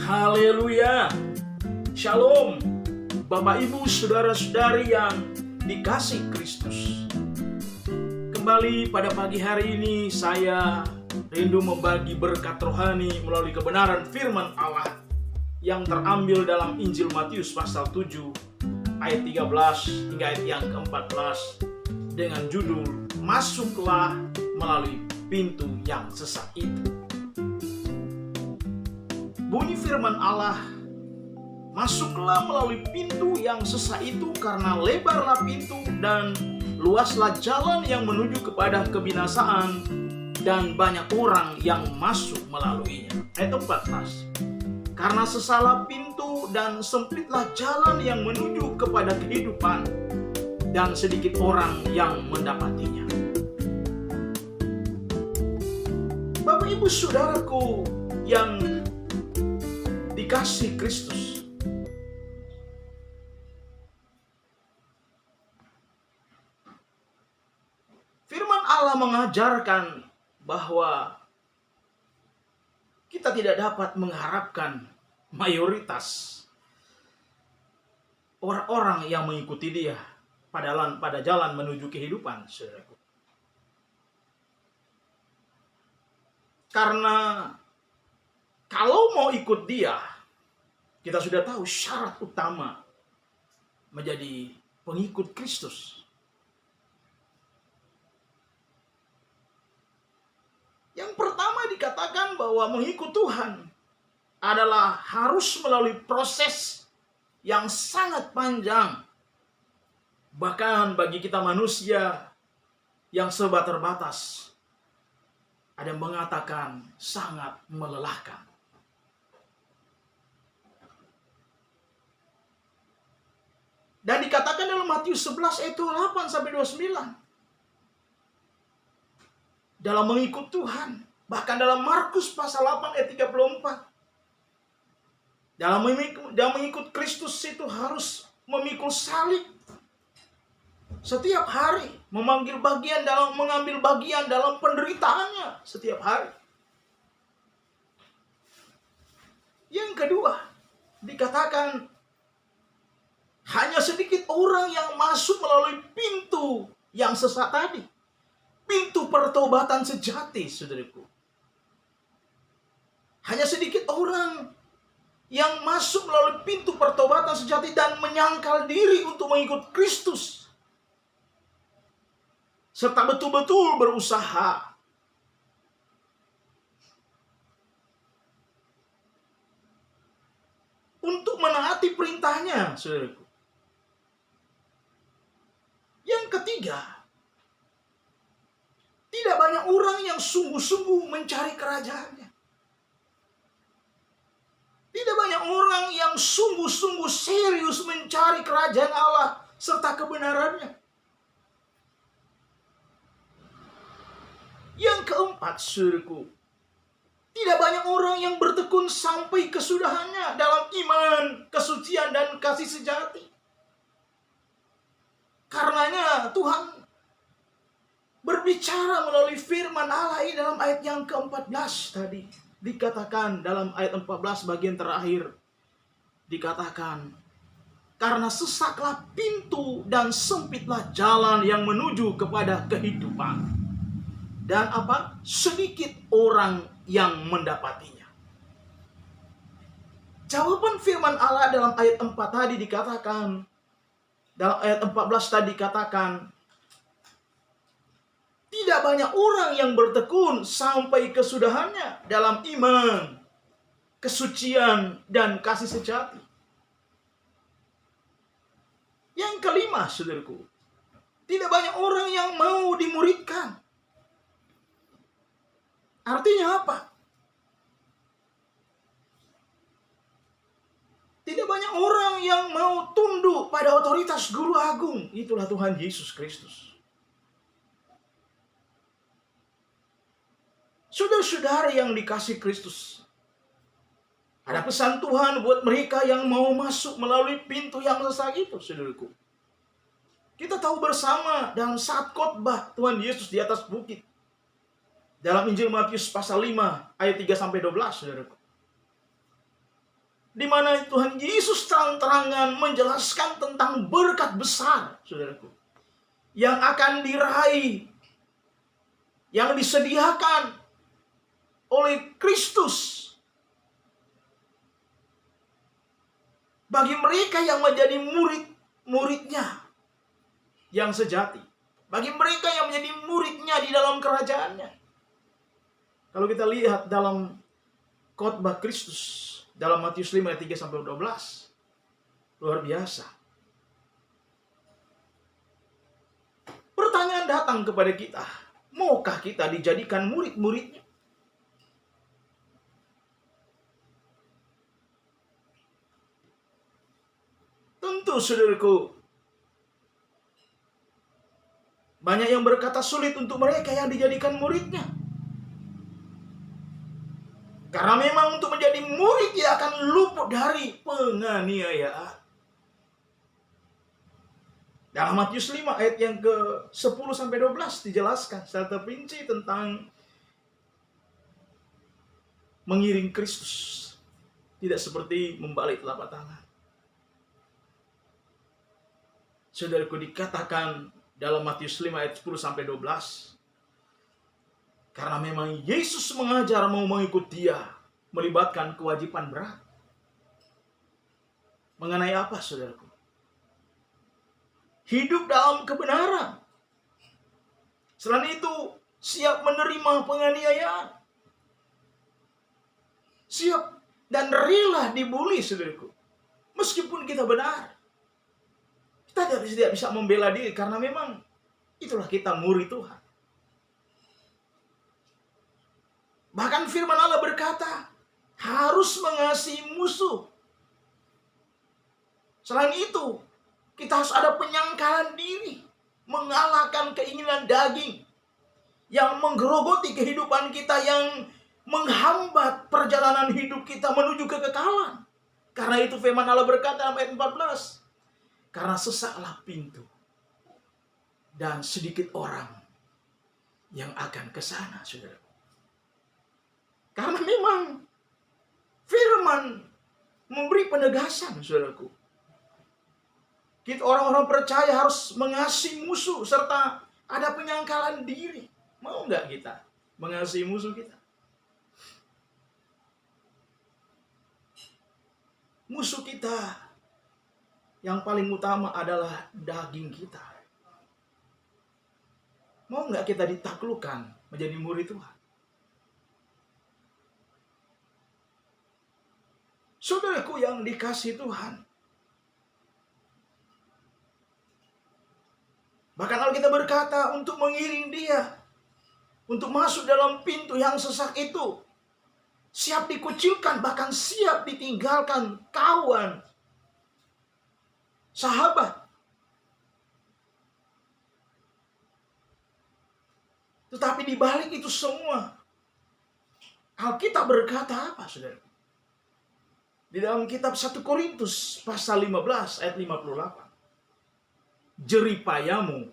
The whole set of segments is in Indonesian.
Haleluya. Shalom. Bapak Ibu saudara-saudari yang dikasih Kristus. Kembali pada pagi hari ini saya rindu membagi berkat rohani melalui kebenaran firman Allah yang terambil dalam Injil Matius pasal 7 ayat 13 hingga ayat yang ke-14 dengan judul Masuklah melalui pintu yang sesat itu. Bunyi firman Allah, masuklah melalui pintu yang sesat itu karena lebarlah pintu dan luaslah jalan yang menuju kepada kebinasaan dan banyak orang yang masuk melaluinya. Ayat 14. Karena sesalah pintu dan sempitlah jalan yang menuju kepada kehidupan dan sedikit orang yang mendapatinya. Bapak Ibu saudaraku yang dikasih Kristus, firman Allah mengajarkan bahwa kita tidak dapat mengharapkan mayoritas orang-orang yang mengikuti dia pada jalan menuju kehidupan, saudaraku. Karena kalau mau ikut dia, kita sudah tahu syarat utama menjadi pengikut Kristus. Yang pertama dikatakan bahwa mengikut Tuhan adalah harus melalui proses yang sangat panjang. Bahkan bagi kita manusia yang serba terbatas, ada yang mengatakan sangat melelahkan. Dan dikatakan dalam Matius 11 ayat 8-29. Dalam mengikut Tuhan. Bahkan dalam Markus pasal 8 ayat 34. Dalam mengikut Kristus itu harus memikul salib. Setiap hari mengambil bagian dalam penderitaannya setiap hari. Yang kedua, dikatakan hanya sedikit orang yang masuk melalui pintu yang sesat tadi. Pintu pertobatan sejati, saudaraku. Hanya sedikit orang yang masuk melalui pintu pertobatan sejati dan menyangkal diri untuk mengikut Kristus. Serta betul-betul berusaha untuk menaati perintahnya, saudaraku. Yang ketiga, tidak banyak orang yang sungguh-sungguh mencari kerajaannya. Tidak banyak orang yang sungguh-sungguh serius mencari kerajaan Allah serta kebenarannya. Yang keempat, saudaraku, tidak banyak orang yang bertekun sampai kesudahannya dalam iman, kesucian, dan kasih sejati. Karenanya Tuhan berbicara melalui firman Allah ini dalam ayat yang ke-14 tadi. Dikatakan dalam ayat 14 bagian terakhir. Dikatakan, karena sesaklah pintu dan sempitlah jalan yang menuju kepada kehidupan. Dan sedikit orang yang mendapatinya. Jawaban firman Allah dalam ayat 4 tadi dikatakan, dalam ayat 14 tadi dikatakan, tidak banyak orang yang bertekun sampai kesudahannya dalam iman, kesucian, dan kasih sejati. Yang kelima, saudaraku, tidak banyak orang yang mau dimuridkan. Artinya apa? Tidak banyak orang yang mau tunduk pada otoritas guru agung. Itulah Tuhan Yesus Kristus. Saudara-saudara yang dikasih Kristus, ada pesan Tuhan buat mereka yang mau masuk melalui pintu yang sesat itu, saudaraku. Kita tahu bersama dalam saat khotbah Tuhan Yesus di atas bukit. Dalam Injil Matius pasal 5 ayat 3-12, saudaraku. di mana Tuhan Yesus terang-terangan menjelaskan tentang berkat besar, saudaraku, yang akan diraih, yang disediakan oleh Kristus bagi mereka yang menjadi murid-muridnya yang sejati, bagi mereka yang menjadi muridnya di dalam kerajaannya. Kalau kita lihat dalam khotbah Kristus dalam Matius 5 ayat 3-12, luar biasa. Pertanyaan datang kepada kita, maukah kita dijadikan murid-muridnya? Tentu, saudaraku, banyak yang berkata sulit untuk mereka yang dijadikan muridnya. Karena memang untuk menjadi murid dia akan luput dari penganiayaan. Dalam Matius 5 ayat yang ke-10-12 dijelaskan secara terperinci tentang mengiring Kristus. Tidak seperti membalik telapak tangan. Saudaraku, dikatakan dalam Matius 5 ayat 10-12, karena memang Yesus mengajar mau mengikut dia, melibatkan kewajiban berat. Mengenai apa, saudaraku? Hidup dalam kebenaran. Selain itu, siap menerima penganiayaan. Siap dan rela dibully, saudaraku. Meskipun kita benar. Kita tidak bisa membela diri, karena memang itulah kita murid Tuhan. Bahkan firman Allah berkata, harus mengasihi musuh. Selain itu, kita harus ada penyangkalan diri, mengalahkan keinginan daging yang menggerogoti kehidupan kita, yang menghambat perjalanan hidup kita menuju kekekalan. Karena itu firman Allah berkata dalam ayat 14, karena sesaklah pintu dan sedikit orang yang akan ke sana, saudara. Karena memang firman memberi penegasan, saudaraku. Kita orang-orang percaya harus mengasihi musuh serta ada penyangkalan diri. Mau nggak kita mengasihi musuh kita? Musuh kita yang paling utama adalah daging kita. Mau nggak kita ditaklukkan menjadi murid Tuhan? Saudaraku yang dikasihi Tuhan. Bahkan kalau kita berkata untuk mengiring dia, untuk masuk dalam pintu yang sesak itu, siap dikucilkan, bahkan siap ditinggalkan kawan, sahabat. Tetapi di balik itu semua, Alkitab berkata apa, saudara? Di dalam kitab 1 Korintus pasal 15 ayat 58. Jeripayamu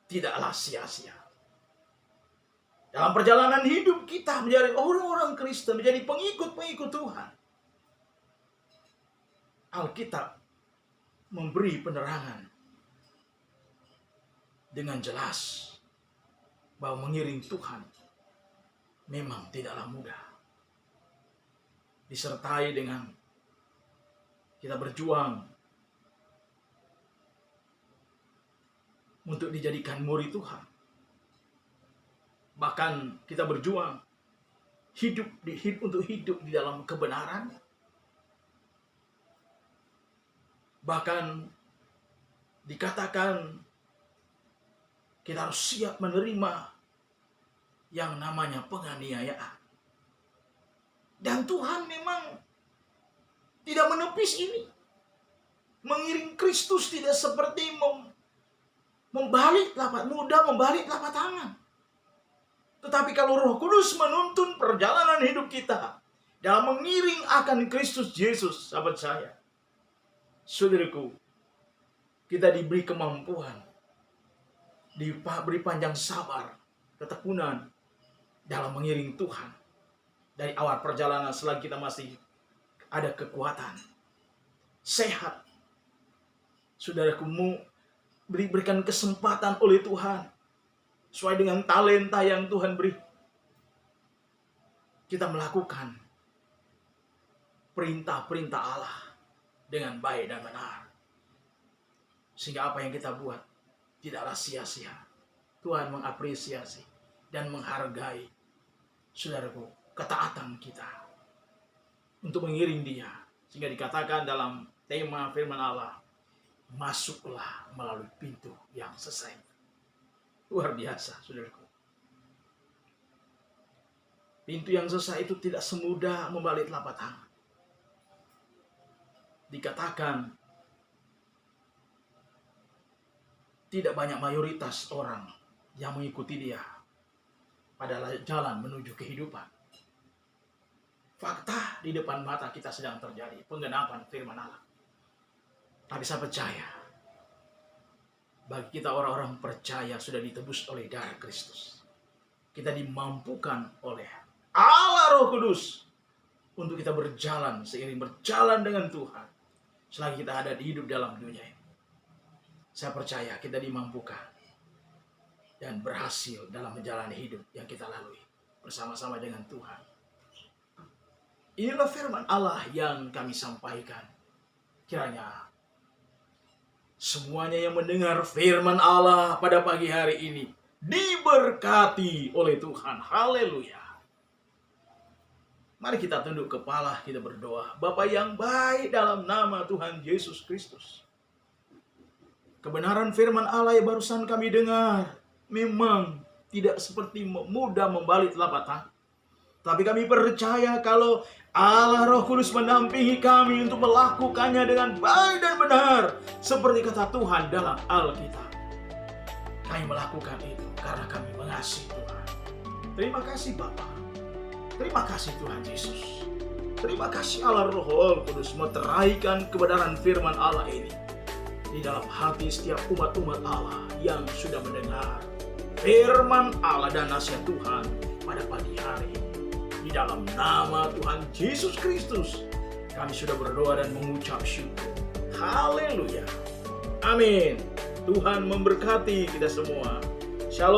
tidaklah sia-sia. Dalam perjalanan hidup kita menjadi orang-orang Kristen, menjadi pengikut-pengikut Tuhan, Alkitab memberi penerangan dengan jelas bahwa mengiring Tuhan memang tidaklah mudah. Disertai dengan kita berjuang untuk dijadikan murid Tuhan. Bahkan kita berjuang untuk hidup di dalam kebenaran. Bahkan dikatakan kita harus siap menerima yang namanya penganiayaan. Dan Tuhan memang tidak menepis ini. Mengiring Kristus tidak seperti membalik telapak tangan. Tetapi kalau Roh Kudus menuntun perjalanan hidup kita dalam mengiring akan Kristus Yesus, sahabat saya, saudaraku, kita diberi kemampuan, diberi panjang sabar, ketekunan dalam mengiring Tuhan dari awal perjalanan selagi kita masih ada kekuatan, sehat. Saudaraku, berikan kesempatan oleh Tuhan sesuai dengan talenta yang Tuhan beri. Kita melakukan perintah-perintah Allah dengan baik dan benar. Sehingga apa yang kita buat tidaklah sia-sia. Tuhan mengapresiasi dan menghargai, saudaraku, ketaatan kita untuk mengiring Dia. Sehingga dikatakan dalam tema firman Allah, masuklah melalui pintu yang sesat. Luar biasa, saudaraku. Pintu yang sesat itu tidak semudah membalik telapak tangan. Dikatakan tidak banyak mayoritas orang yang mengikuti Dia pada jalan menuju kehidupan. Fakta di depan mata kita sedang terjadi, penggenapan firman Allah. Tapi saya percaya, bagi kita orang-orang percaya sudah ditebus oleh darah Kristus. Kita dimampukan oleh Allah Roh Kudus untuk kita seiring berjalan dengan Tuhan selagi kita ada di hidup dalam dunia ini. Saya percaya kita dimampukan dan berhasil dalam menjalani hidup yang kita lalui bersama-sama dengan Tuhan. Inilah firman Allah yang kami sampaikan. Kiranya semuanya yang mendengar firman Allah pada pagi hari ini diberkati oleh Tuhan. Haleluya. Mari kita tunduk kepala, kita berdoa. Bapa yang baik, dalam nama Tuhan Yesus Kristus, kebenaran firman Allah yang barusan kami dengar memang tidak seperti mudah membalik telapak tangan. Tapi kami percaya kalau Allah Roh Kudus mendampingi kami untuk melakukannya dengan baik dan benar. Seperti kata Tuhan dalam Alkitab. Kami melakukan itu karena kami mengasihi Tuhan. Terima kasih Bapa. Terima kasih Tuhan Yesus. Terima kasih Allah Roh Kudus meteraikan kebenaran firman Allah ini di dalam hati setiap umat-umat Allah yang sudah mendengar firman Allah dan nasihat Tuhan pada pagi hari. Di dalam nama Tuhan Yesus Kristus, kami sudah berdoa dan mengucap syukur. Haleluya. Amin. Tuhan memberkati kita semua. Shalom.